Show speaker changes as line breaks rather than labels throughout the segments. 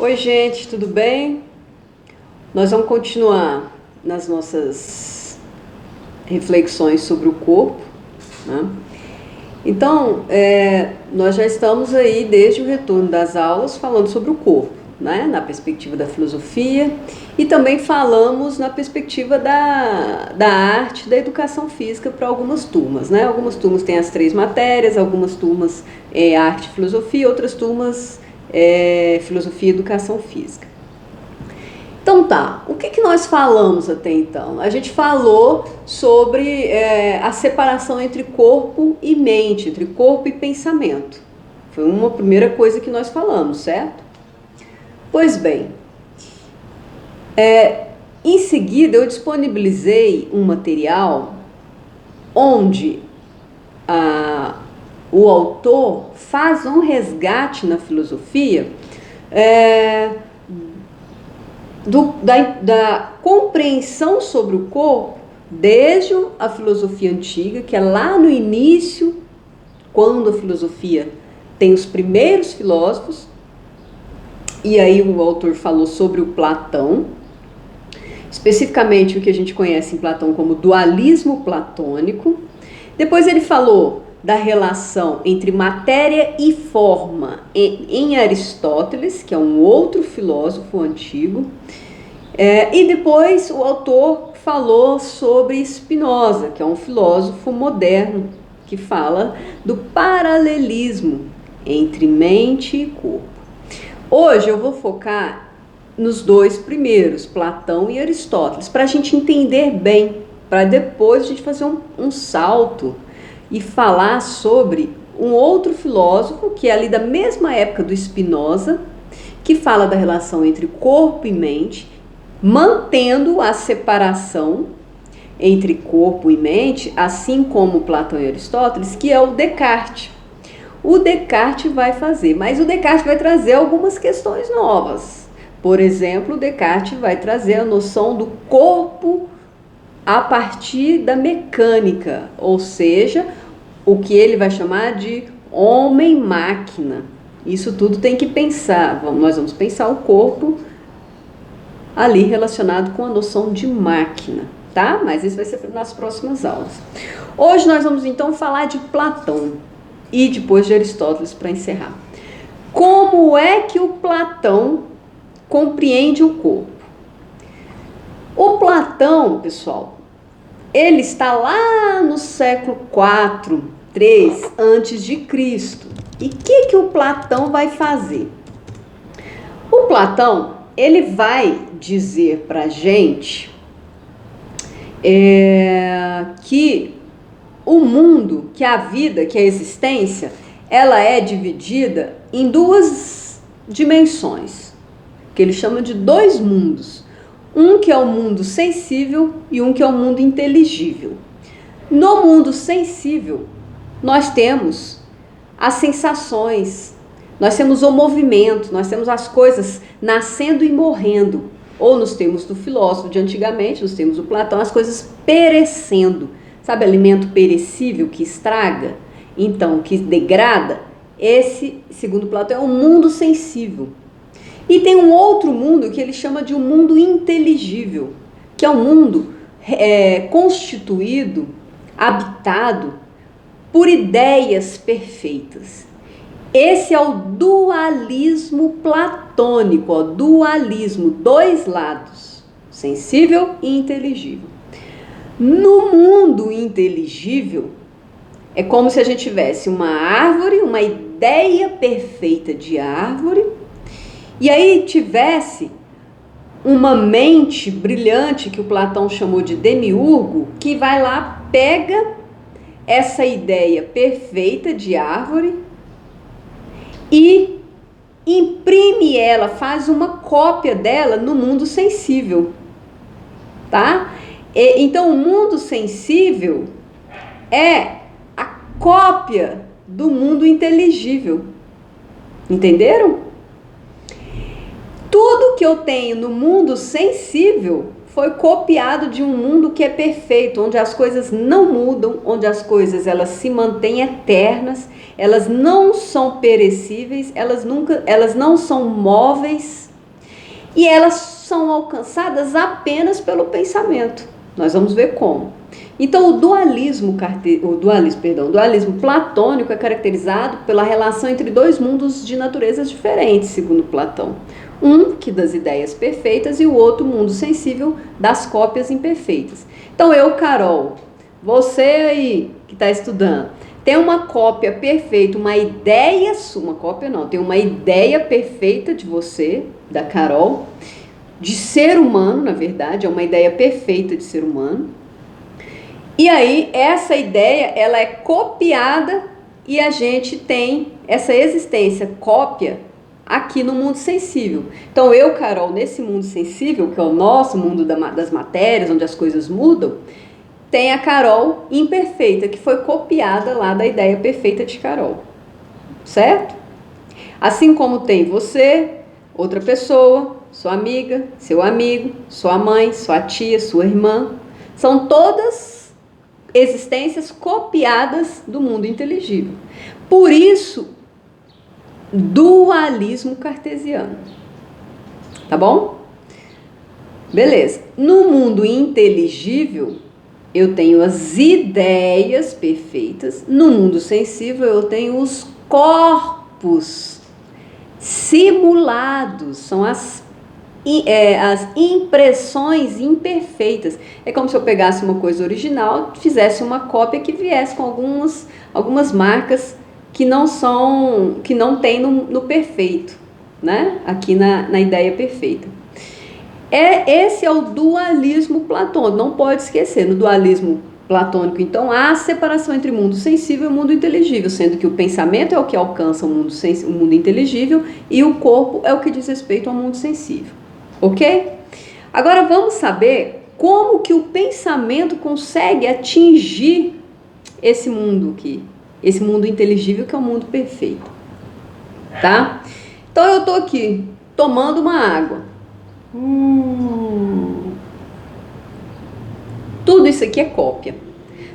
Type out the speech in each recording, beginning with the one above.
Oi, gente, tudo bem? Nós vamos continuar nas nossas reflexões sobre o corpo, né? Então, nós já estamos aí desde o retorno das aulas falando sobre o corpo, né? Na perspectiva da filosofia e também falamos na perspectiva da arte, da educação física para algumas turmas, né? Algumas turmas têm as 3 matérias, algumas turmas arte e filosofia, outras turmas filosofia e educação física. Então tá, o que nós falamos até então? A gente falou sobre a separação entre corpo e mente, entre corpo e pensamento. Foi uma primeira coisa que nós falamos, certo? Pois bem, em seguida eu disponibilizei um material onde o autor faz um resgate na filosofia da compreensão sobre o corpo desde a filosofia antiga, que é lá no início, quando a filosofia tem os primeiros filósofos, e aí o autor falou sobre o Platão, especificamente o que a gente conhece em Platão como dualismo platônico. Depois ele falou da relação entre matéria e forma em Aristóteles, que é um outro filósofo antigo, e depois o autor falou sobre Spinoza, que é um filósofo moderno, que fala do paralelismo entre mente e corpo. Hoje eu vou focar nos 2 primeiros, Platão e Aristóteles, para a gente entender bem, para depois a gente fazer um salto e falar sobre um outro filósofo, que é ali da mesma época do Spinoza, que fala da relação entre corpo e mente, mantendo a separação entre corpo e mente, assim como Platão e Aristóteles, que é o Descartes. O Descartes vai fazer, mas o Descartes vai trazer algumas questões novas. Por exemplo, o Descartes vai trazer a noção do corpo a partir da mecânica, ou seja, o que ele vai chamar de homem-máquina. Isso tudo tem que pensar, nós vamos pensar o corpo ali relacionado com a noção de máquina, tá? Mas isso vai ser nas próximas aulas. Hoje nós vamos então falar de Platão e depois de Aristóteles para encerrar. Como é que o Platão compreende o corpo? O Platão, pessoal, ele está lá no século 4, 3 antes de Cristo. E o que o Platão vai fazer? O Platão, ele vai dizer para a gente que o mundo, que a vida, que a existência, ela é dividida em 2 dimensões, que ele chama de 2 mundos. Um que é o mundo sensível e um que é o mundo inteligível. No mundo sensível, nós temos as sensações, nós temos o movimento, nós temos as coisas nascendo e morrendo. Ou nos termos do filósofo de antigamente, nos termos do Platão, as coisas perecendo. Sabe, alimento perecível que estraga? Então, que degrada? Esse, segundo Platão, é um mundo sensível. E tem um outro mundo que ele chama de um mundo inteligível, que é um mundo constituído, habitado por ideias perfeitas. Esse é o dualismo platônico, ó, dualismo, 2 lados, sensível e inteligível. No mundo inteligível, é como se a gente tivesse uma árvore, uma ideia perfeita de árvore, e aí tivesse uma mente brilhante, que o Platão chamou de demiurgo, que vai lá, pega essa ideia perfeita de árvore e imprime ela, faz uma cópia dela no mundo sensível, tá? Então o mundo sensível é a cópia do mundo inteligível, entenderam? Tudo que eu tenho no mundo sensível foi copiado de um mundo que é perfeito, onde as coisas não mudam, onde as coisas elas se mantêm eternas, elas não são perecíveis, elas não são móveis, E elas são alcançadas apenas pelo pensamento. Nós vamos ver como. Então, o dualismo platônico é caracterizado pela relação entre dois mundos de naturezas diferentes, segundo Platão. Um que das ideias perfeitas e o outro mundo sensível das cópias imperfeitas. Então, eu, Carol, você aí que está estudando, tem uma cópia perfeita, uma ideia, uma cópia não, tem uma ideia perfeita de você, da Carol, de ser humano, na verdade, é uma ideia perfeita de ser humano. E aí, essa ideia, ela é copiada e a gente tem essa existência, cópia, aqui no mundo sensível. Então, eu, Carol, nesse mundo sensível, que é o nosso mundo das matérias, onde as coisas mudam, tem a Carol imperfeita, que foi copiada lá da ideia perfeita de Carol. Certo? Assim como tem você, outra pessoa, sua amiga, seu amigo, sua mãe, sua tia, sua irmã. São todas existências copiadas do mundo inteligível. Por isso, dualismo cartesiano. Tá bom? Beleza. No mundo inteligível, eu tenho as ideias perfeitas. No mundo sensível, eu tenho os corpos simulados. São as impressões imperfeitas. É como se eu pegasse uma coisa original, fizesse uma cópia que viesse com algumas marcas que não tem no perfeito, né? Aqui na ideia perfeita. Esse é o dualismo platônico, não pode esquecer. No dualismo platônico, então, há a separação entre mundo sensível e mundo inteligível, sendo que o pensamento é o que alcança o mundo inteligível e o corpo é o que diz respeito ao mundo sensível. Ok? Agora vamos saber como que o pensamento consegue atingir esse mundo aqui, esse mundo inteligível que é o mundo perfeito, tá? Então eu tô aqui tomando uma água. Tudo isso aqui é cópia.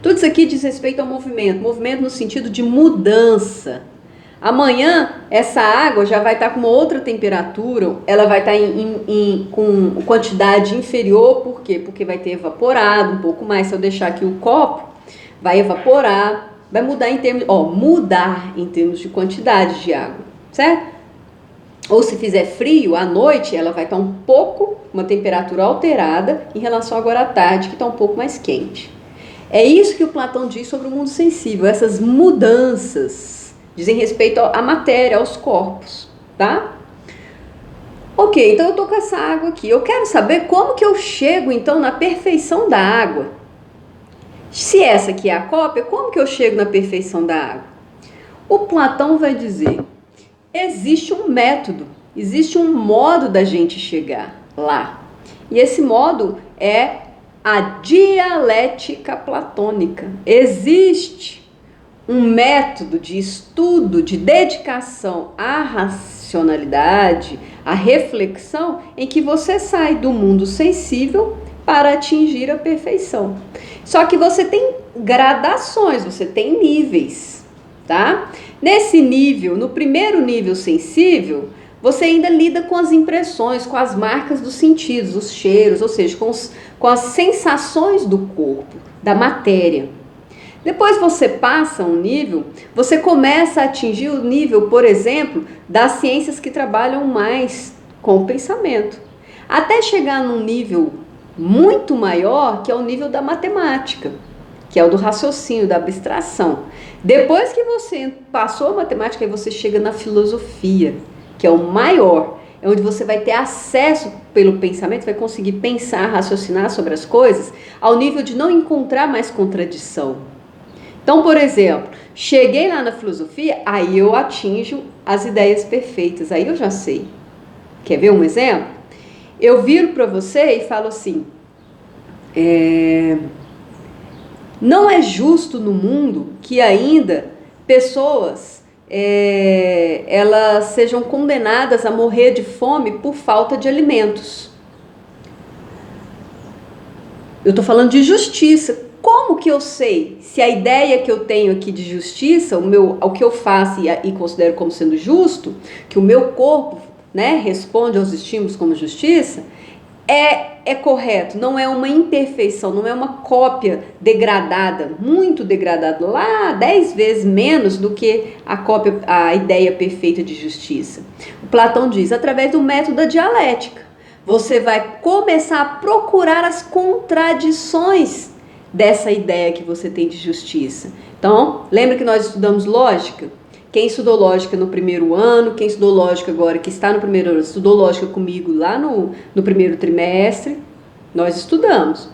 Tudo isso aqui diz respeito ao movimento no sentido de mudança. Amanhã, essa água já vai estar com uma outra temperatura, ela vai estar com quantidade inferior, por quê? Porque vai ter evaporado um pouco mais. Se eu deixar aqui o copo, vai evaporar, vai mudar mudar em termos de quantidade de água, certo? Ou se fizer frio, à noite, ela vai estar uma temperatura alterada em relação agora à tarde, que está um pouco mais quente. É isso que o Platão diz sobre o mundo sensível, essas mudanças dizem respeito à matéria, aos corpos, tá? Ok, então eu tô com essa água aqui. Eu quero saber como que eu chego, então, na perfeição da água. Se essa aqui é a cópia, como que eu chego na perfeição da água? O Platão vai dizer, existe um método, existe um modo da gente chegar lá. E esse modo é a dialética platônica. Existe um método de estudo, de dedicação à racionalidade, à reflexão, em que você sai do mundo sensível para atingir a perfeição. Só que você tem gradações, você tem níveis, tá? Nesse nível, no primeiro nível sensível, você ainda lida com as impressões, com as marcas dos sentidos, os cheiros, ou seja, com as sensações do corpo, da matéria. Depois você passa um nível, você começa a atingir o nível, por exemplo, das ciências que trabalham mais com o pensamento. Até chegar num nível muito maior, que é o nível da matemática, que é o do raciocínio, da abstração. Depois que você passou a matemática, aí você chega na filosofia, que é o maior, é onde você vai ter acesso pelo pensamento, vai conseguir pensar, raciocinar sobre as coisas, ao nível de não encontrar mais contradição. Então, por exemplo, cheguei lá na filosofia, aí eu atinjo as ideias perfeitas, aí eu já sei. Quer ver um exemplo? Eu viro para você e falo assim, não é justo no mundo que ainda pessoas elas sejam condenadas a morrer de fome por falta de alimentos. Eu estou falando de justiça. Como que eu sei se a ideia que eu tenho aqui de justiça, o que eu faço e considero como sendo justo, que o meu corpo né, responde aos estímulos como justiça, é correto, não é uma imperfeição, não é uma cópia degradada, muito degradada, lá 10 vezes menos do que a ideia perfeita de justiça. O Platão diz, através do método da dialética, você vai começar a procurar as contradições dessa ideia que você tem de justiça. Então, lembra que nós estudamos lógica? Quem estudou lógica no primeiro ano, quem estudou lógica agora, que está no primeiro ano, estudou lógica comigo lá no primeiro trimestre, nós estudamos.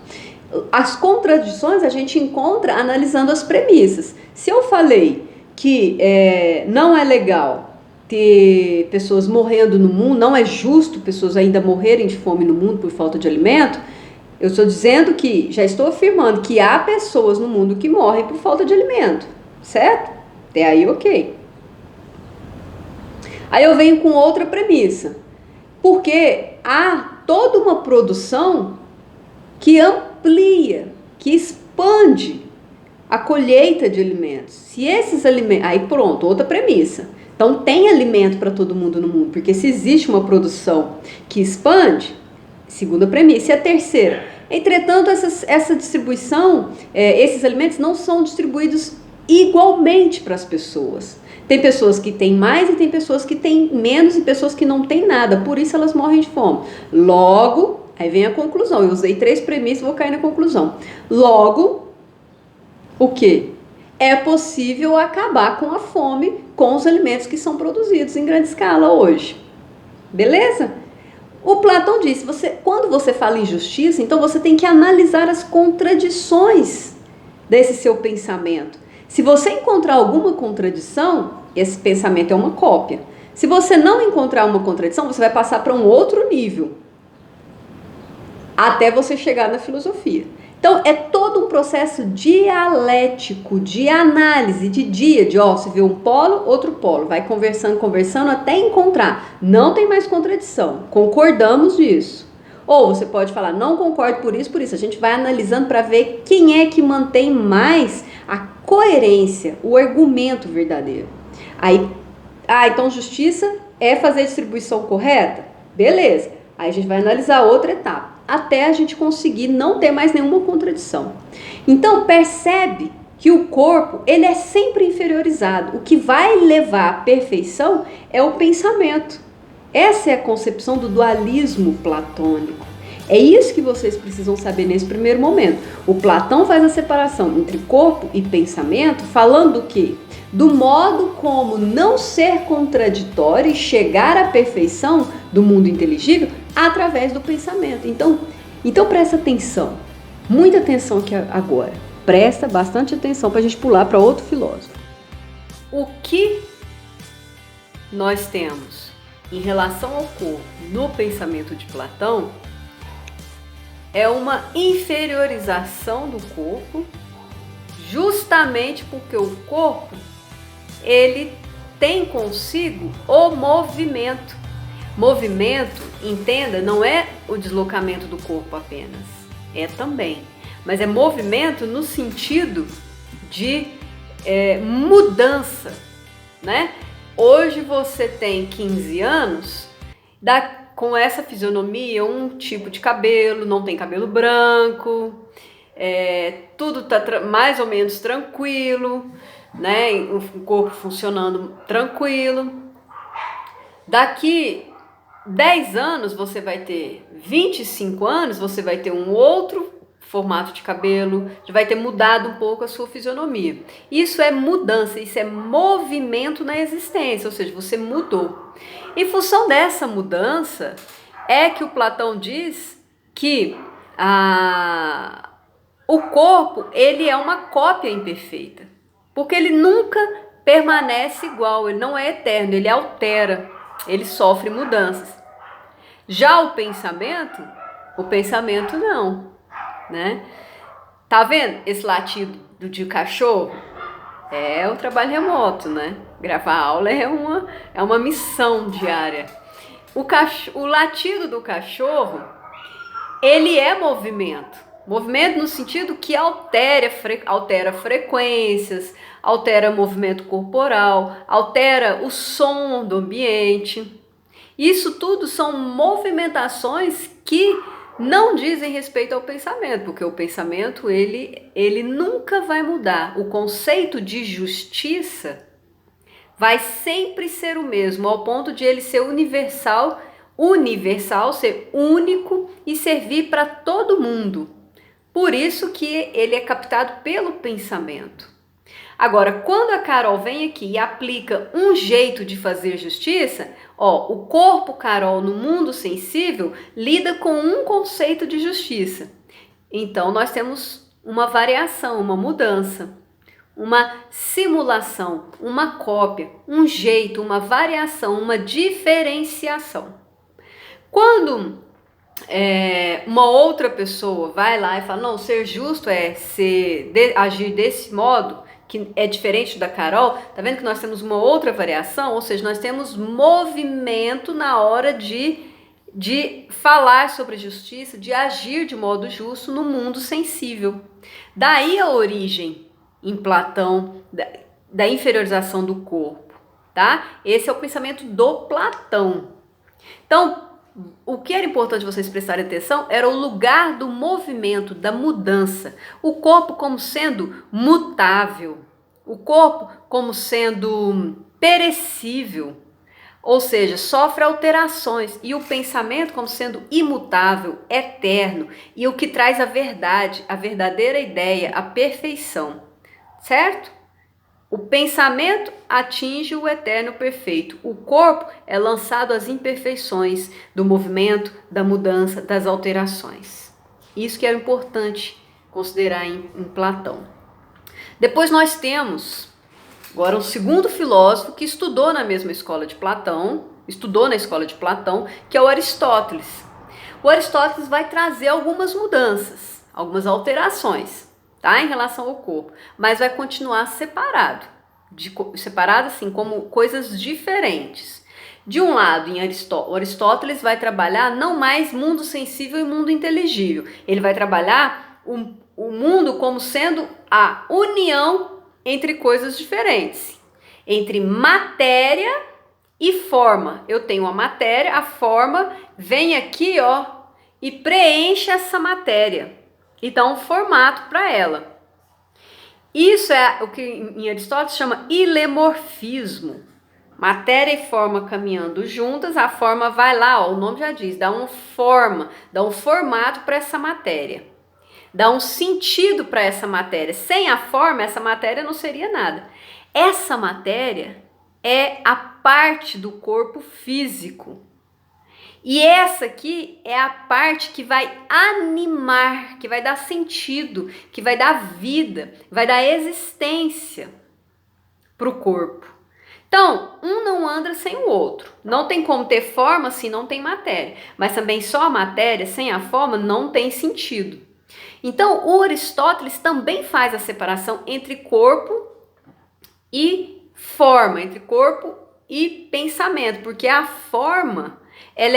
As contradições a gente encontra analisando as premissas. Se eu falei que não é legal ter pessoas morrendo no mundo, não é justo pessoas ainda morrerem de fome no mundo por falta de alimento, eu estou dizendo que, já estou afirmando que há pessoas no mundo que morrem por falta de alimento, certo? Até aí, ok. Aí eu venho com outra premissa, porque há toda uma produção que amplia, que expande a colheita de alimentos. Se esses alimentos... Aí pronto, outra premissa. Então tem alimento para todo mundo no mundo, porque se existe uma produção que expande, segunda premissa. E a terceira, entretanto, essa distribuição, esses alimentos não são distribuídos igualmente para as pessoas. Tem pessoas que têm mais e tem pessoas que têm menos e pessoas que não têm nada, por isso elas morrem de fome. Logo, aí vem a conclusão, eu usei 3 premissas e vou cair na conclusão. Logo, o quê? É possível acabar com a fome com os alimentos que são produzidos em grande escala hoje. Beleza? O Platão disse, quando você fala em justiça, então você tem que analisar as contradições desse seu pensamento. Se você encontrar alguma contradição, esse pensamento é uma cópia. Se você não encontrar uma contradição, você vai passar para um outro nível, até você chegar na filosofia. Então, é todo um processo dialético, de análise, você vê um polo, outro polo, vai conversando até encontrar. Não tem mais contradição, concordamos nisso. Ou você pode falar, não concordo por isso. A gente vai analisando para ver quem é que mantém mais a coerência, o argumento verdadeiro. Aí, então justiça é fazer a distribuição correta? Beleza. Aí a gente vai analisar outra etapa, até a gente conseguir não ter mais nenhuma contradição. Então percebe que o corpo, ele é sempre inferiorizado. O que vai levar à perfeição é o pensamento. Essa é a concepção do dualismo platônico. É isso que vocês precisam saber nesse primeiro momento. O Platão faz a separação entre corpo e pensamento, falando do quê? Do modo como não ser contraditório e chegar à perfeição do mundo inteligível através do pensamento. Então presta atenção, muita atenção aqui agora. Presta bastante atenção para a gente pular para outro filósofo. O que nós temos em relação ao corpo no pensamento de Platão é uma inferiorização do corpo, justamente porque o corpo ele tem consigo o movimento. Movimento, entenda, não é o deslocamento do corpo apenas, é também, mas é movimento no sentido de mudança, né? Hoje você tem 15 anos, com essa fisionomia, um tipo de cabelo, não tem cabelo branco, tudo tá mais ou menos tranquilo, né? O corpo funcionando tranquilo. Daqui 10 anos você vai ter 25 anos, você vai ter um outro formato de cabelo, vai ter mudado um pouco a sua fisionomia. Isso é mudança, isso é movimento na existência, ou seja, você mudou. Em função dessa mudança, é que o Platão diz que o corpo ele é uma cópia imperfeita, porque ele nunca permanece igual, ele não é eterno, ele altera, ele sofre mudanças. Já o pensamento não, né? Tá vendo esse latido de cachorro? É o trabalho remoto, né? Gravar aula é uma missão diária. O latido do cachorro, ele é movimento. Movimento no sentido que altera frequências, altera movimento corporal, altera o som do ambiente. Isso tudo são movimentações que não dizem respeito ao pensamento, porque o pensamento ele nunca vai mudar. O conceito de justiça vai sempre ser o mesmo, ao ponto de ele ser universal, ser único e servir para todo mundo. Por isso que ele é captado pelo pensamento. Agora, quando a Carol vem aqui e aplica um jeito de fazer justiça, o corpo Carol no mundo sensível lida com um conceito de justiça. Então, nós temos uma variação, uma mudança, uma simulação, uma cópia, um jeito, uma variação, uma diferenciação. Quando uma outra pessoa vai lá e fala, não, ser justo é agir desse modo, que é diferente da Carol, tá vendo que nós temos uma outra variação? Ou seja, nós temos movimento na hora de falar sobre justiça, de agir de modo justo no mundo sensível. Daí a origem em Platão da inferiorização do corpo, tá? Esse é o pensamento do Platão. Então, o que era importante vocês prestarem atenção era o lugar do movimento, da mudança. O corpo como sendo mutável, o corpo como sendo perecível, ou seja, sofre alterações, e o pensamento como sendo imutável, eterno, e o que traz a verdade, a verdadeira ideia, a perfeição, certo? O pensamento atinge o eterno perfeito. O corpo é lançado às imperfeições do movimento, da mudança, das alterações. Isso que era importante considerar em Platão. Depois nós temos agora um segundo filósofo que estudou na mesma escola de Platão, que é o Aristóteles. O Aristóteles vai trazer algumas mudanças, algumas alterações, tá, em relação ao corpo, mas vai continuar separado assim, como coisas diferentes. De um lado, o Aristóteles vai trabalhar não mais mundo sensível e mundo inteligível, ele vai trabalhar o mundo como sendo a união entre coisas diferentes, entre matéria e forma. Eu tenho a matéria, a forma vem aqui, e preenche essa matéria e dá um formato para ela. Isso é o que em Aristóteles chama ilemorfismo. Matéria e forma caminhando juntas, a forma vai lá, o nome já diz, dá um formato para essa matéria. Dá um sentido para essa matéria. Sem a forma, essa matéria não seria nada. Essa matéria é a parte do corpo físico. E essa aqui é a parte que vai animar, que vai dar sentido, que vai dar vida, vai dar existência para o corpo. Então, um não anda sem o outro. Não tem como ter forma se não tem matéria. Mas também só a matéria, sem a forma, não tem sentido. Então, o Aristóteles também faz a separação entre corpo e forma, entre corpo e pensamento, porque a forma ela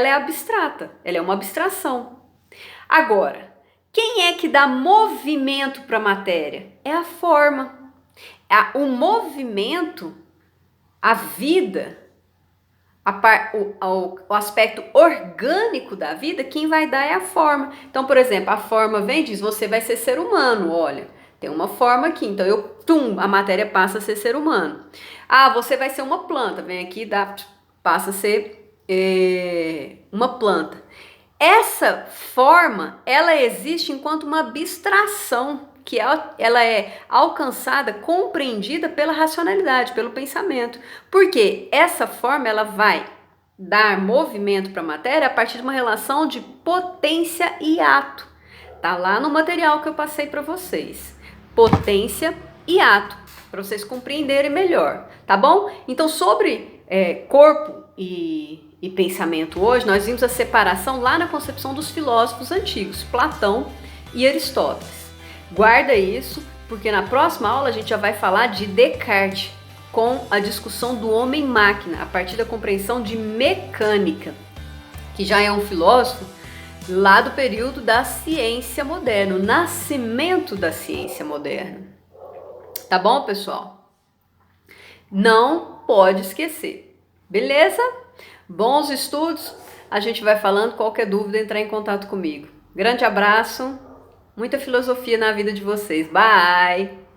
é abstrata, ela é uma abstração. Agora, quem é que dá movimento para a matéria? É a forma. O movimento, a vida, o aspecto orgânico da vida, quem vai dar é a forma. Então, por exemplo, a forma vem e diz, você vai ser ser humano, olha, tem uma forma aqui, então a matéria passa a ser ser humano. Você vai ser uma planta, vem aqui, passa a ser uma planta. Essa forma, ela existe enquanto uma abstração, que ela é alcançada, compreendida pela racionalidade, pelo pensamento. Porque essa forma, ela vai dar movimento para a matéria a partir de uma relação de potência e ato. Tá lá no material que eu passei para vocês. Potência e ato, para vocês compreenderem melhor, tá bom? Então, sobre corpo e pensamento hoje, nós vimos a separação lá na concepção dos filósofos antigos, Platão e Aristóteles. Guarda isso, porque na próxima aula a gente já vai falar de Descartes, com a discussão do homem-máquina, a partir da compreensão de mecânica, que já é um filósofo lá do período da ciência moderna, o nascimento da ciência moderna. Tá bom, pessoal? Não pode esquecer, beleza? Bons estudos, a gente vai falando, qualquer dúvida, entrar em contato comigo. Grande abraço, muita filosofia na vida de vocês. Bye!